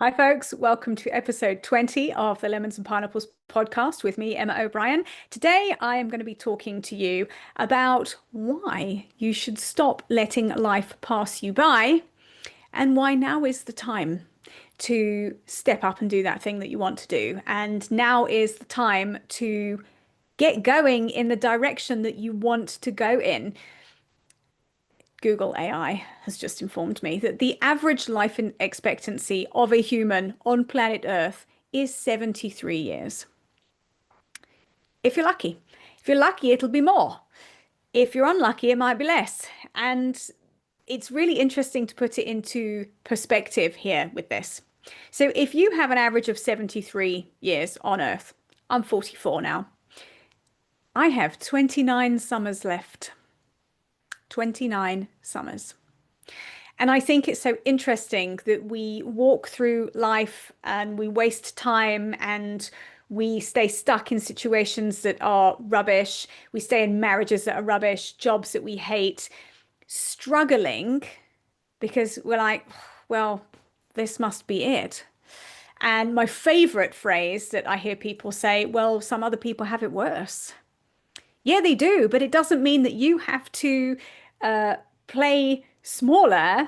Hi, folks. Welcome to episode 20 of the Lemons and Pineapples podcast with me, Emma O'Brien. Today, I am going to be talking to you about why you should stop letting life pass you by and why now is the time to step up and do that thing that you want to do. And now is the time to get going in the direction that you want to go in. Google AI has just informed me that the average life expectancy of a human on planet Earth is 73 years. If you're lucky. If you're lucky, it'll be more. If you're unlucky, it might be less. And it's really interesting to put it into perspective here with this. So if you have an average of 73 years on Earth, I'm 44 now. I have 29 summers left. 29 summers. And I think it's so interesting that we walk through life and we waste time and we stay stuck in situations that are rubbish. We stay in marriages that are rubbish, jobs that we hate, struggling because we're like, well, this must be it. And my favorite phrase that I hear people say, well, some other people have it worse. Yeah, they do, but it doesn't mean that you have to play smaller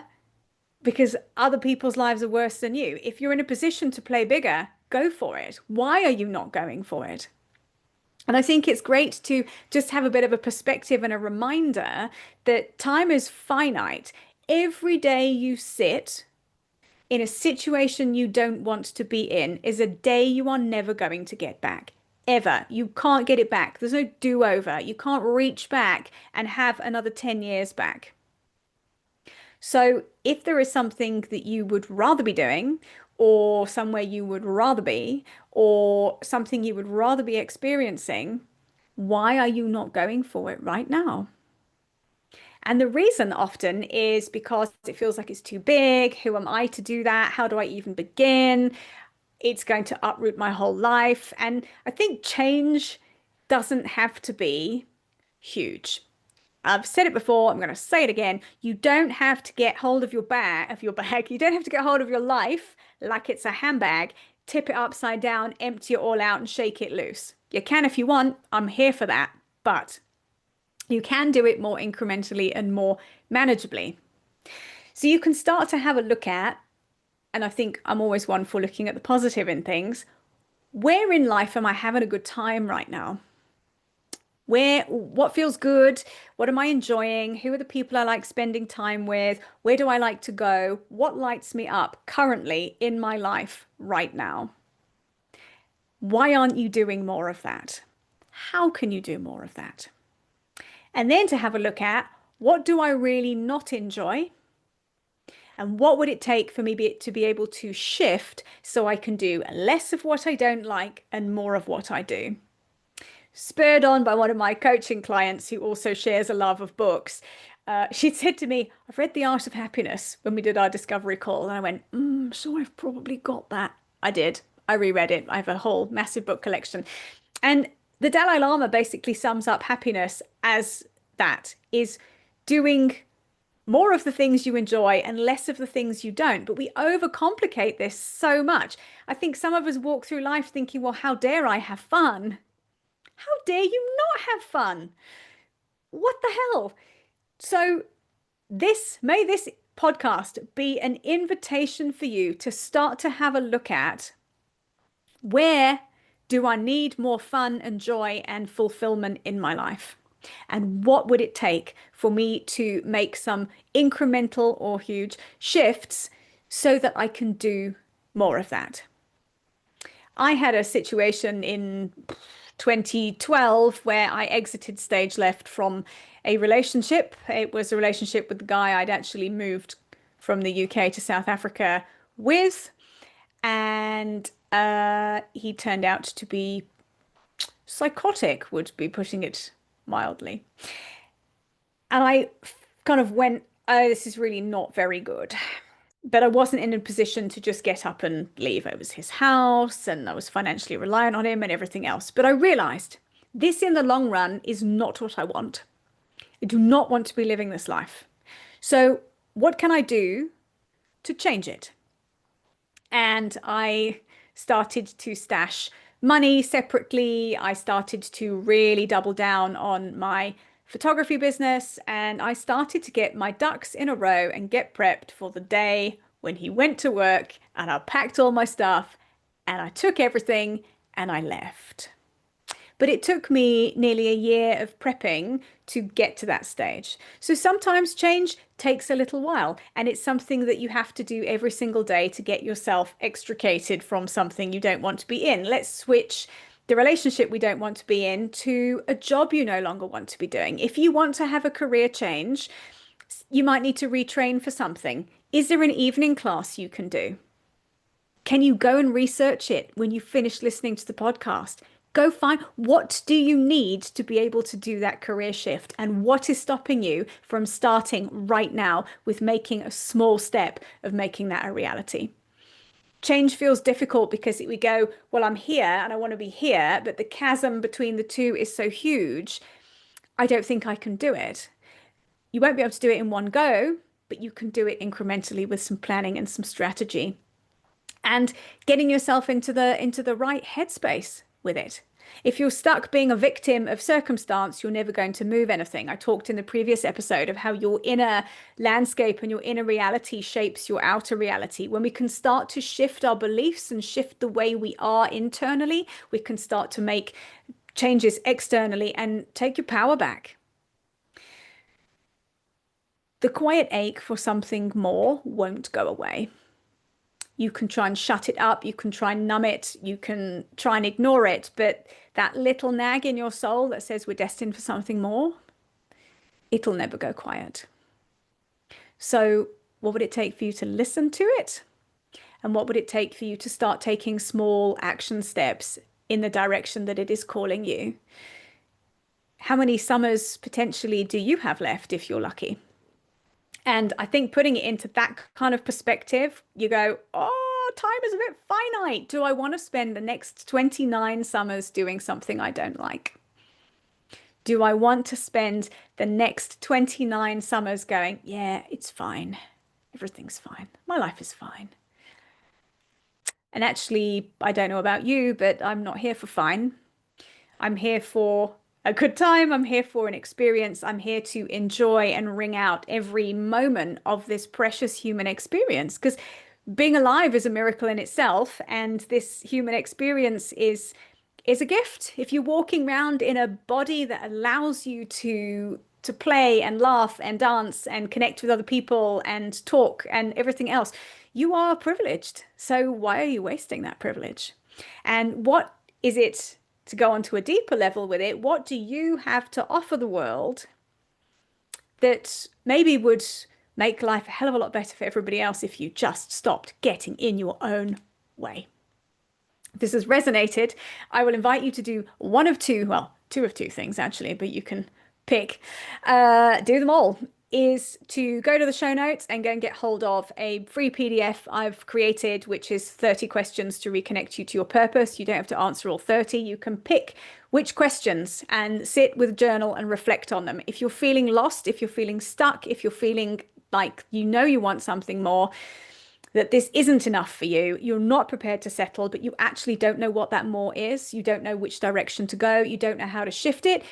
because other people's lives are worse than you. If you're in a position to play bigger, go for it. Why are you not going for it? And I think it's great to just have a bit of a perspective and a reminder that time is finite. Every day you sit in a situation you don't want to be in is a day you are never going to get back. Ever. You can't get it back. There's no do-over. You can't reach back and have another 10 years back. So if there is something that you would rather be doing, or somewhere you would rather be, or something you would rather be experiencing, why are you not going for it right now? And the reason often is because it feels like it's too big. Who am I to do that? How do I even begin? It's going to uproot my whole life. And I think change doesn't have to be huge. I've said it before, I'm going to say it again. You don't have to get hold of your bag. You don't have to get hold of your life like it's a handbag, tip it upside down, empty it all out and shake it loose. You can if you want. I'm here for that. But you can do it more incrementally and more manageably. So you can start to have a look at, and I think I'm always one for looking at the positive in things. Where in life am I having a good time right now? What feels good? What am I enjoying? Who are the people I like spending time with? Where do I like to go? What lights me up currently in my life right now? Why aren't you doing more of that? How can you do more of that? And then to have a look at, what do I really not enjoy? And what would it take for me to be able to shift so I can do less of what I don't like and more of what I do? Spurred on by one of my coaching clients who also shares a love of books. She'd said to me, I've read The Art of Happiness when we did our discovery call. And I went, so I've probably got that. I did. I reread it. I have a whole massive book collection. And the Dalai Lama basically sums up happiness as that is doing more of the things you enjoy and less of the things you don't. But we overcomplicate this so much. I think some of us walk through life thinking, well, how dare I have fun? How dare you not have fun? What the hell? So may this podcast be an invitation for you to start to have a look at, where do I need more fun and joy and fulfillment in my life? And what would it take for me to make some incremental or huge shifts so that I can do more of that? I had a situation in 2012 where I exited stage left from a relationship. It was a relationship with the guy I'd actually moved from the UK to South Africa with. And he turned out to be psychotic, would be putting it mildly. And I kind of went, oh, this is really not very good. But I wasn't in a position to just get up and leave. It was his house and I was financially reliant on him and everything else. But I realized this in the long run is not what I want. I do not want to be living this life. So what can I do to change it? And I started to stash money separately. I started to really double down on my photography business. And I started to get my ducks in a row and get prepped for the day when he went to work. And I packed all my stuff and I took everything and I left. But it took me nearly a year of prepping to get to that stage. So sometimes change takes a little while, and it's something that you have to do every single day to get yourself extricated from something you don't want to be in. Let's switch the relationship we don't want to be in to a job you no longer want to be doing. If you want to have a career change, you might need to retrain for something. Is there an evening class you can do? Can you go and research it when you finish listening to the podcast? Go find what do you need to be able to do that career shift, and what is stopping you from starting right now with making a small step of making that a reality. Change feels difficult because we go, well, I'm here and I want to be here, but the chasm between the two is so huge. I don't think I can do it. You won't be able to do it in one go, but you can do it incrementally with some planning and some strategy and getting yourself into the right headspace with it. If you're stuck being a victim of circumstance, you're never going to move anything. I talked in the previous episode of how your inner landscape and your inner reality shapes your outer reality. When we can start to shift our beliefs and shift the way we are internally, we can start to make changes externally and take your power back. The quiet ache for something more won't go away. You can try and shut it up, you can try and numb it, you can try and ignore it, but that little nag in your soul that says we're destined for something more, it'll never go quiet. So what would it take for you to listen to it? And what would it take for you to start taking small action steps in the direction that it is calling you? How many summers potentially do you have left if you're lucky? And I think putting it into that kind of perspective, you go, oh, time is a bit finite. Do I want to spend the next 29 summers doing something I don't like? Do I want to spend the next 29 summers going, yeah, it's fine. Everything's fine. My life is fine. And actually, I don't know about you, but I'm not here for fine. I'm here for a good time. I'm here for an experience. I'm here to enjoy and wring out every moment of this precious human experience, because being alive is a miracle in itself. And this human experience is a gift. If you're walking around in a body that allows you to play and laugh and dance and connect with other people and talk and everything else, you are privileged. So why are you wasting that privilege? And what is it, to go on to a deeper level with it, what do you have to offer the world that maybe would make life a hell of a lot better for everybody else if you just stopped getting in your own way? If this has resonated, I will invite you to do one of two, well, two of two things actually, but you can pick, do them all, is to go to the show notes and go and get hold of a free PDF I've created, which is 30 questions to reconnect you to your purpose. You don't have to answer all 30. You can pick which questions and sit with a journal and reflect on them. If you're feeling lost, if you're feeling stuck, if you're feeling like you know you want something more, that this isn't enough for you, you're not prepared to settle, but you actually don't know what that more is, you don't know which direction to go, you don't know how to shift it,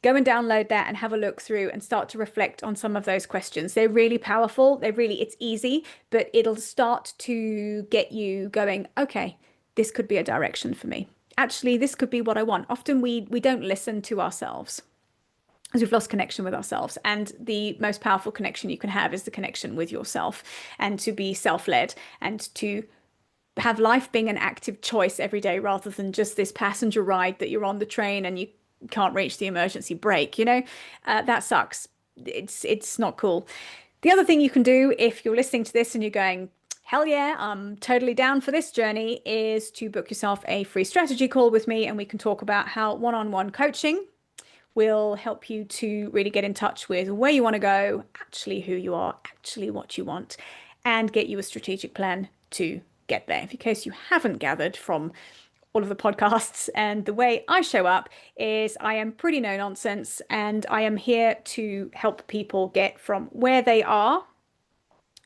go and download that and have a look through and start to reflect on some of those questions. They're really powerful. It's easy, but it'll start to get you going, okay, this could be a direction for me. Actually, this could be what I want. Often we don't listen to ourselves as we've lost connection with ourselves. And the most powerful connection you can have is the connection with yourself, and to be self-led and to have life being an active choice every day rather than just this passenger ride that you're on the train and you can't reach the emergency brake, that sucks. It's not cool. The other thing you can do if you're listening to this and you're going, hell yeah, I'm totally down for this journey, is to book yourself a free strategy call with me, and we can talk about how one-on-one coaching will help you to really get in touch with where you want to go, actually who you are, actually what you want, and get you a strategic plan to get there. In case you haven't gathered from all of the podcasts, and the way I show up is I am pretty no nonsense, and I am here to help people get from where they are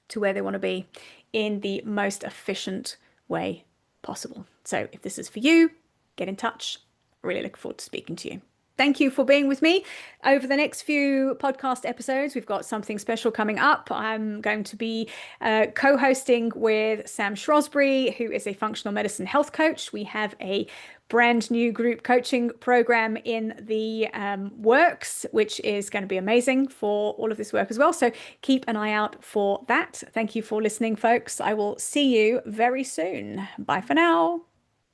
to where they want to be in the most efficient way possible. So if this is for you, get in touch. Really look forward to speaking to you. Thank you for being with me. Over the next few podcast episodes, we've got something special coming up. I'm going to be co-hosting with Sam Shrosbury, who is a functional medicine health coach. We have a brand new group coaching program in the works, which is going to be amazing for all of this work as well. So keep an eye out for that. Thank you for listening, folks. I will see you very soon. Bye for now.